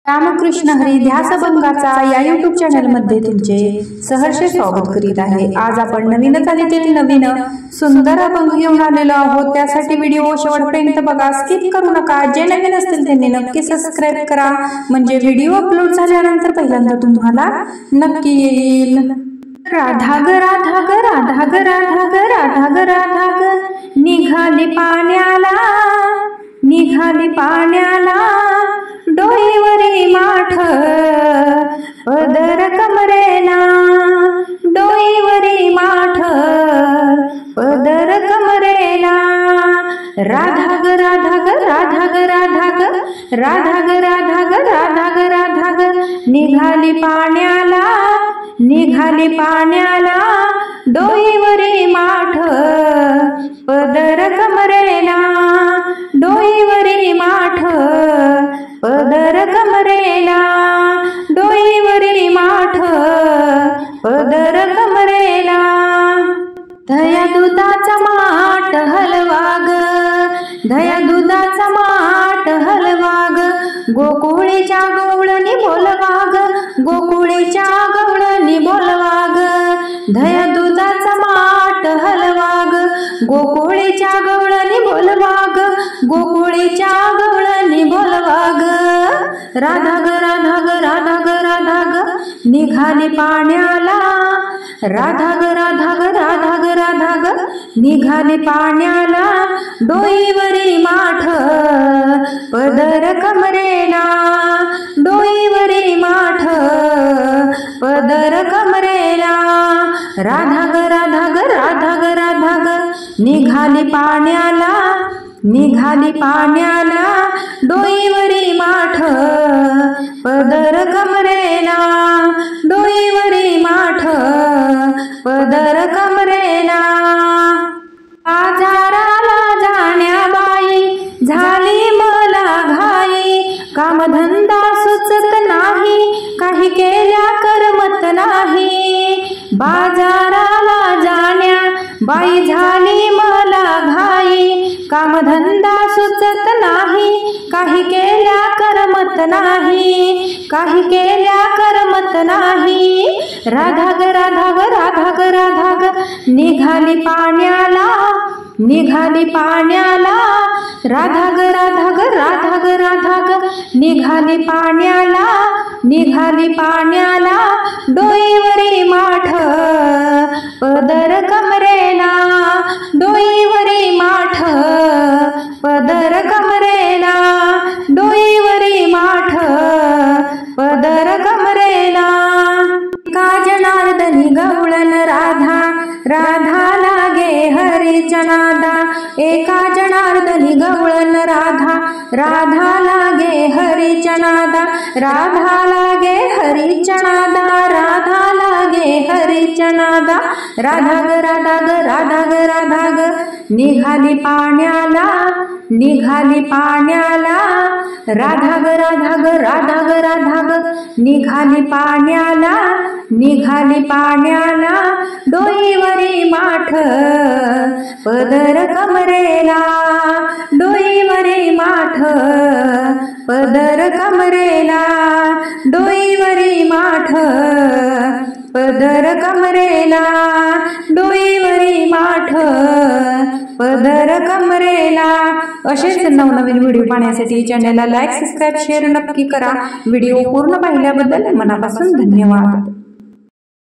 रामकृष्ण हरी ध्यासभंगाचा या YouTube channel मध्ये तुमचे सहर्ष स्वागत करीत आहे। आज आपण नवीनच आलेले नवीन सुंदर अभंग घेऊन आलेलो आहोत। त्यासाठी व्हिडिओ शेवटपर्यंत बघा, स्किप करू नका। जे नवीन असतील त्यांनी नक्की सबस्क्राइब करा, म्हणजे व्हिडिओ अपलोड झाल्यानंतर पहिल्यांदा तुम्हाला नक्की येईल। राधा ग राधा ग राधा ग राधा ग राधा ग राधा ग निघाली पाण्याला, निघाली पाण्याला डोईवरी माठ पदर कमरेला, डोईवरी माठ पदर कमरेला। राधा ग राधा ग राधा ग राधा ग राधा ग राधा ग राधा ग राधा ग निघाली पाण्याला, निघाली पाण्याला डोईवरी माठ पदर कमरेला, डोईवरी माठ पदर कमरेला, डोईवरी माठ पदर कमरेला। दया दुधाचा माठ हलवा ग, दया दुधाचा माठ हलवा ग गोकुळीच्या गवळणी बोलवा ग, गोकुळीच्या गवळणी बोलवा ग। दया दुधाचा माठ हलवा ग गोकुळीच्या गवळणी बोलवा ग, गोकुळीच्या गवळणी बोलवा ग। राधा ग राधा ग राधा ग राधा ग निघाली पाण्याला, राधा ग राधा ग राधा ग राधा ग निघाली पाण्याला डोईवरी माठ पदर कमरेला, डोईवरी माठ पदर कमरेला। राधा ग राधा ग राधा ग राधा ग निघाली पाण्याला, निघाली पाण्याला डोईवरी माठ पदर कमरेला, डोईवरी माठ पदर कमरेला। बाजाराला जाण्या बाई झाली मला घाई, कामधंदा सुचत नाही काही केल्या करमत नाही। बाजाराला जाण्या बाई झाली मला घाई, कामधंदा सुचत नाही काही केल्या करमत नाही, काही केल्या करमत नाही। राधा ग राधा ग राधा ग राधा ग निघाली पाण्याला, निघाली पाण्याला राधा ग राधा ग राधा ग राधा ग निघाली पाण्याला, निघाली पाण्याला डोईवरी माठ पदर कमरेला, डोईवरी माठ पदर कमरेला, डोईवरी माठ पदर कमरेला। का जनार्दनी गवळण राधा, राधा लागे हरीच्या नादा, एका जनार्दनी गवळण राधा, राधा लागे हरीच्या नादा, राधा लागे हरीच्या नादा, राधा लागे हरीच्या नादा। राधा ग राधा ग राधा ग राधा ग निघाली पाण्याला, निघाली पाण्याला राधा ग राधा ग राधा ग राधा ग निघाली पाण्याला, निघाली पाण्याला डोईवरी माठ पदर कमरेला, डोईवरी माठ पदर कमरेला, डोईवरी माठ पदर कमरेला, डोईवरी माठ पदर कमरेला। असेच नवनवीन व्हिडिओ पाहण्यासाठी चॅनलला लाईक, सबस्क्राइब, शेअर नक्की करा। व्हिडिओ पूर्ण पाहिल्याबद्दल मनापासून धन्यवाद।